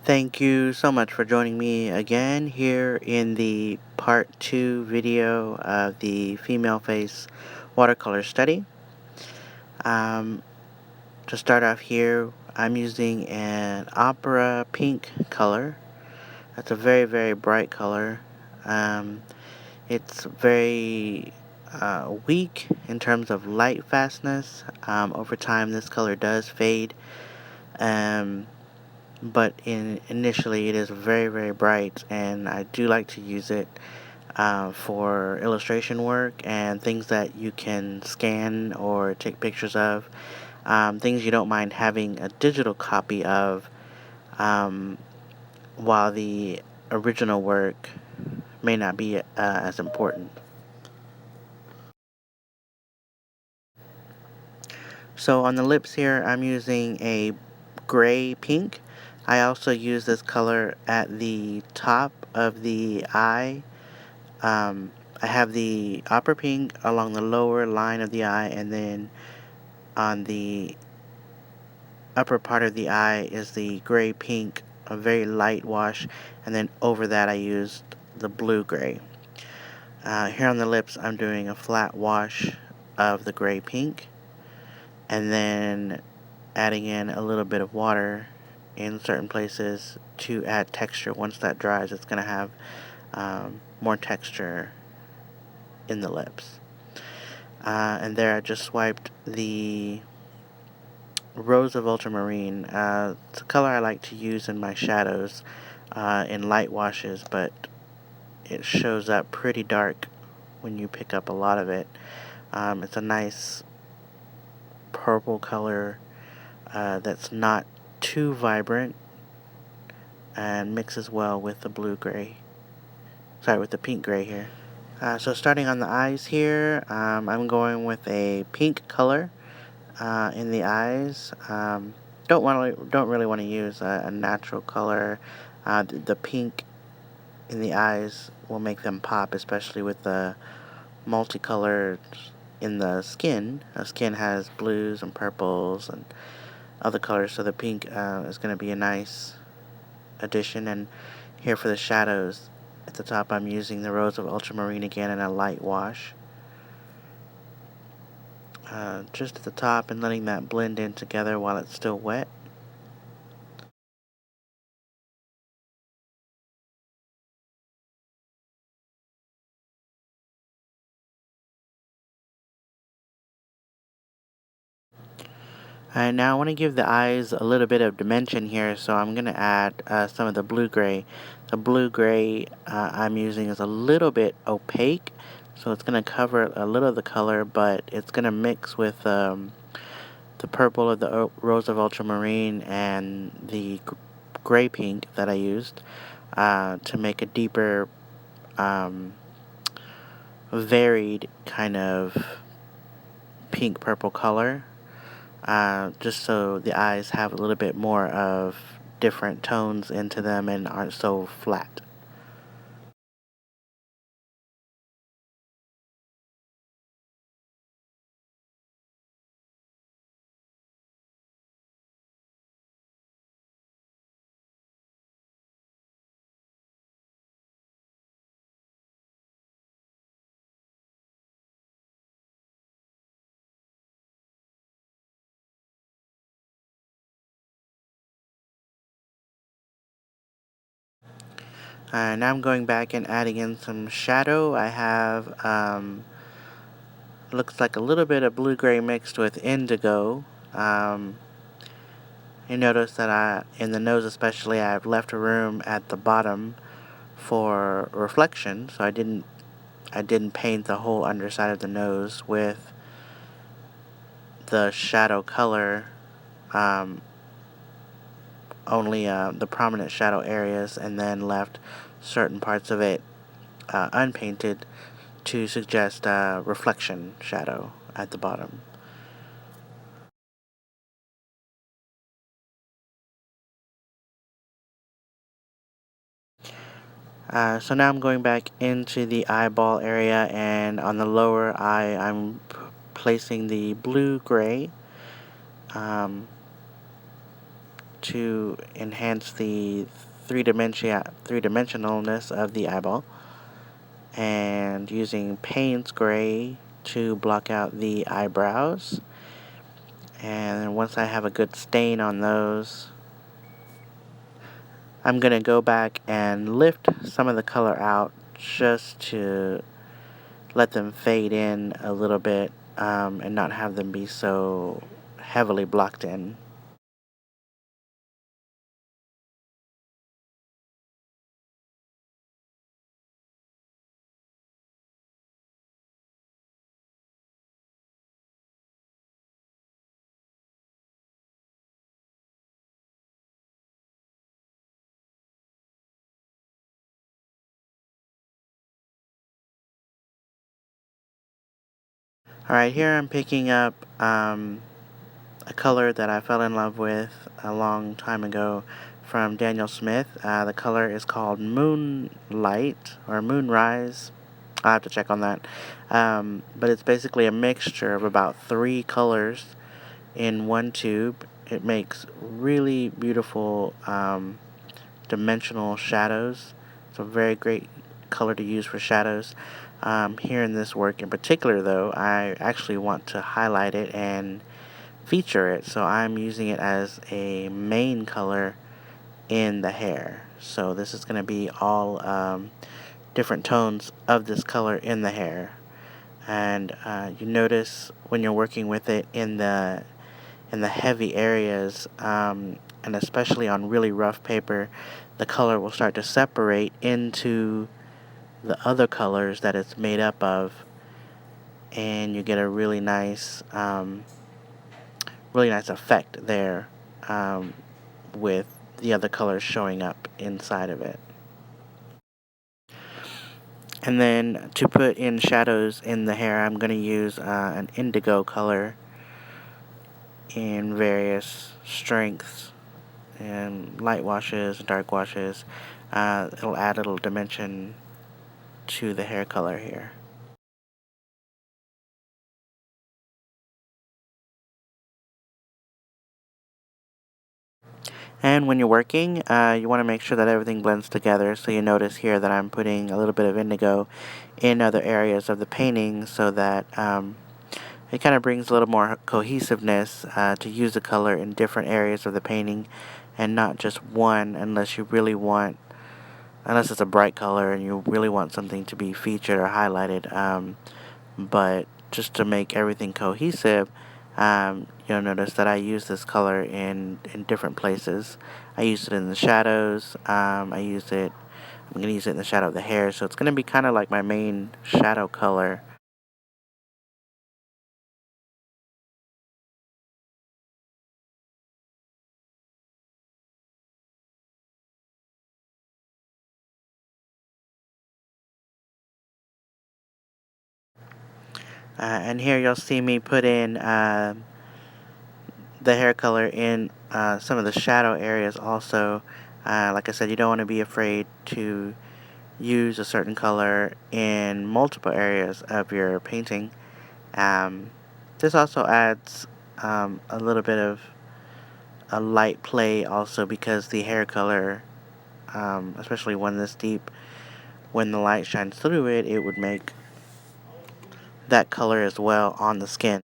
Thank you so much for joining me again here in the part 2 video of the female face watercolor study. Um, to start off here, I'm using an opera pink color. That's a very, very bright color. Um, it's very weak in terms of light fastness. Over time, this color does fade. Um, but initially it is very, very bright, and I do like to use it for illustration work and things that you can scan or take pictures of, things you don't mind having a digital copy of, um, while the original work may not be as important. So on the lips here, I'm using a gray pink. I also use this color at the top of the eye. I have the opera pink along the lower line of the eye, and then on the upper part of the eye is the gray pink, a very light wash, and then over that I used the blue gray. Here on the lips, I'm doing a flat wash of the gray pink, and then adding in a little bit of water in certain places to add texture. Once that dries, it's going to have more texture in the lips. And there I just swiped the Rose of Ultramarine. It's a color I like to use in my shadows in light washes, but it shows up pretty dark when you pick up a lot of it. It's a nice purple color that's not too vibrant and mixes well with the blue gray. Sorry, with the pink gray here. So starting on the eyes here, I'm going with a pink color in the eyes. Don't really want to use a natural color. The pink in the eyes will make them pop, especially with the multicolors in the skin. Skin has blues and purples and other colors, so the pink is going to be a nice addition. And here for the shadows, at the top I'm using the Rose of Ultramarine again in a light wash. Just at the top and letting that blend in together while it's still wet. And now I want to give the eyes a little bit of dimension here, so I'm going to add some of the blue gray. The blue gray I'm using is a little bit opaque, so it's going to cover a little of the color, but it's going to mix with the purple of the Rose of Ultramarine and the gray pink that I used to make a deeper, um, varied kind of pink-purple color. Just so the eyes have a little bit more of different tones into them and aren't so flat. Now I'm going back and adding in some shadow. I have, looks like a little bit of blue-gray mixed with indigo. Um, you notice that in the nose especially, I've left a room at the bottom for reflection, so I didn't paint the whole underside of the nose with the shadow color, um, only the prominent shadow areas, and then left certain parts of it unpainted to suggest reflection shadow at the bottom. So now I'm going back into the eyeball area, and on the lower eye I'm placing the blue-gray. Um, to enhance the three-dimensionalness of the eyeball, and using Payne's Gray to block out the eyebrows. And then once I have a good stain on those, I'm going to go back and lift some of the color out just to let them fade in a little bit, and not have them be so heavily blocked in. Alright, here I'm picking up a color that I fell in love with a long time ago from Daniel Smith. The color is called Moonlight or Moonrise. I'll have to check on that. But it's basically a mixture of about 3 colors in one tube. It makes really beautiful dimensional shadows. It's a very great color to use for shadows. Here in this work in particular, though, I actually want to highlight it and feature it, so I'm using it as a main color in the hair. So this is going to be all different tones of this color in the hair. And you notice when you're working with it in the heavy areas, and especially on really rough paper, the color will start to separate into the other colors that it's made up of, and you get a really nice effect there, um, with the other colors showing up inside of it. And then to put in shadows in the hair, I'm going to use an indigo color in various strengths and light washes, dark washes. It'll add a little dimension to the hair color here. And when you're working, you want to make sure that everything blends together. So you notice here that I'm putting a little bit of indigo in other areas of the painting so that it kind of brings a little more cohesiveness to use the color in different areas of the painting and not just one, unless it's a bright color and you really want something to be featured or highlighted. But just to make everything cohesive, you'll notice that I use this color in different places. I use it in the shadows. I'm going to use it in the shadow of the hair, so it's going to be kind of like my main shadow color. And here you'll see me put in the hair color in some of the shadow areas also. Like I said, you don't want to be afraid to use a certain color in multiple areas of your painting. Um, this also adds a little bit of a light play also because the hair color, especially one this deep, when the light shines through it, it would make that color as well on the skin.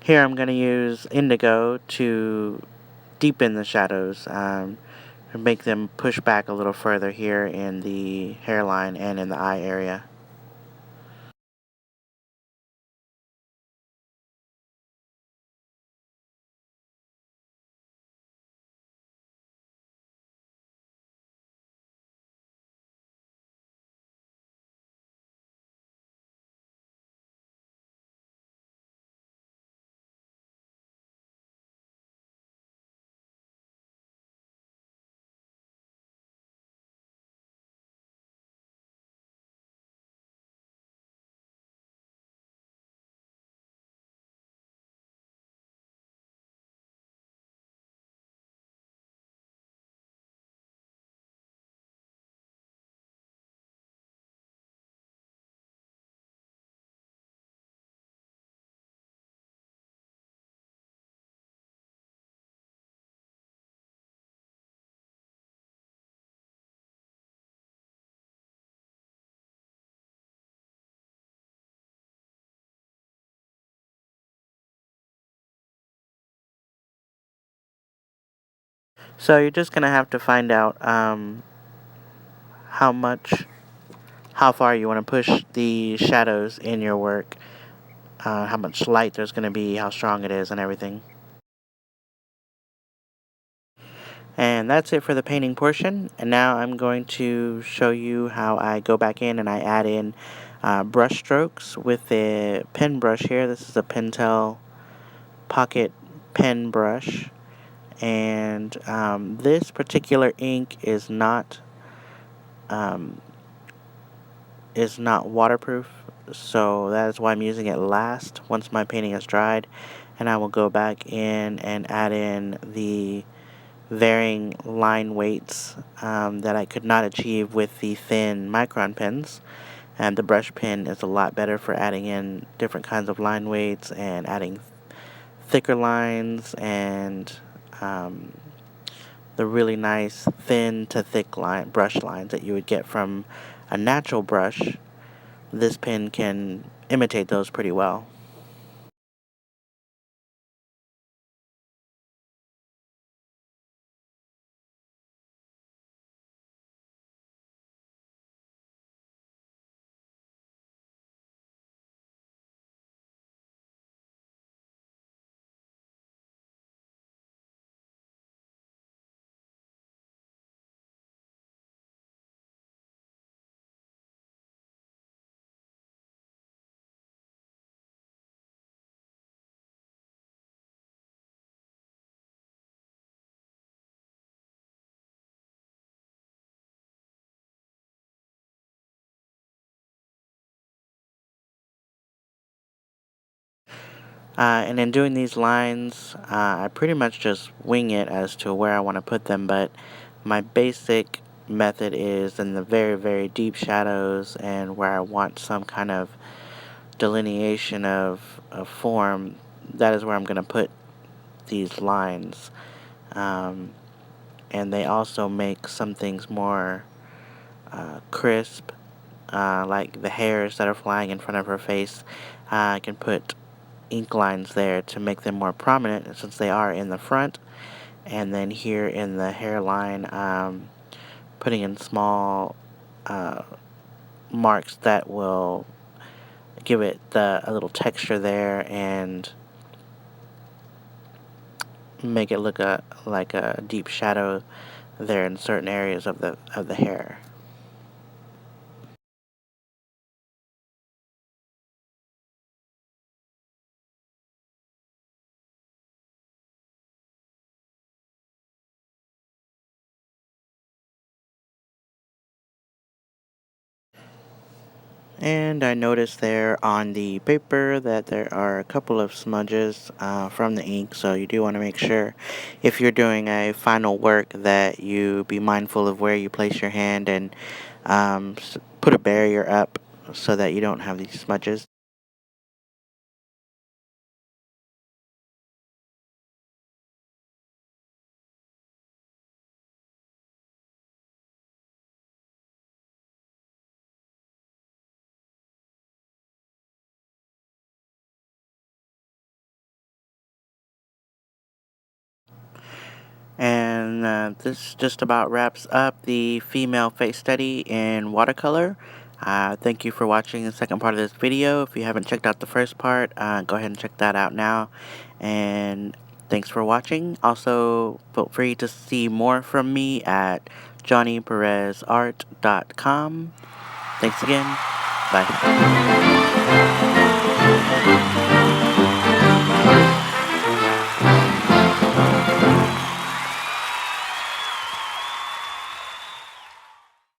Here I'm going to use indigo to deepen the shadows, and make them push back a little further here in the hairline and in the eye area. So you're just going to have to find out how much, how far you want to push the shadows in your work, how much light there's going to be, how strong it is, and everything. And that's it for the painting portion. And now I'm going to show you how I go back in and I add in brush strokes with the pen brush here. This is a Pentel pocket pen brush. And this particular ink um, is not waterproof. So that is why I'm using it last once my painting is dried. And I will go back in and add in the varying line weights that I could not achieve with the thin micron pens. And the brush pen is a lot better for adding in different kinds of line weights and adding thicker lines and the really nice thin to thick brush lines that you would get from a natural brush. This pen can imitate those pretty well. And in doing these lines, I pretty much just wing it as to where I want to put them, but my basic method is in the very, very deep shadows and where I want some kind of delineation of form. That is where I'm going to put these lines. Um, and they also make some things more crisp, like the hairs that are flying in front of her face. I can put ink lines there to make them more prominent since they are in the front. And then here in the hairline, putting in small uh, marks that will give it a little texture there and make it look like a deep shadow there in certain areas of the hair. And I noticed there on the paper that there are a couple of smudges from the ink, so you do want to make sure if you're doing a final work that you be mindful of where you place your hand and put a barrier up so that you don't have these smudges. And this just about wraps up the female face study in watercolor. Thank you for watching the second part of this video. If you haven't checked out the first part, go ahead and check that out now. And thanks for watching. Also, feel free to see more from me at johnnyperezart.com. Thanks again. Bye.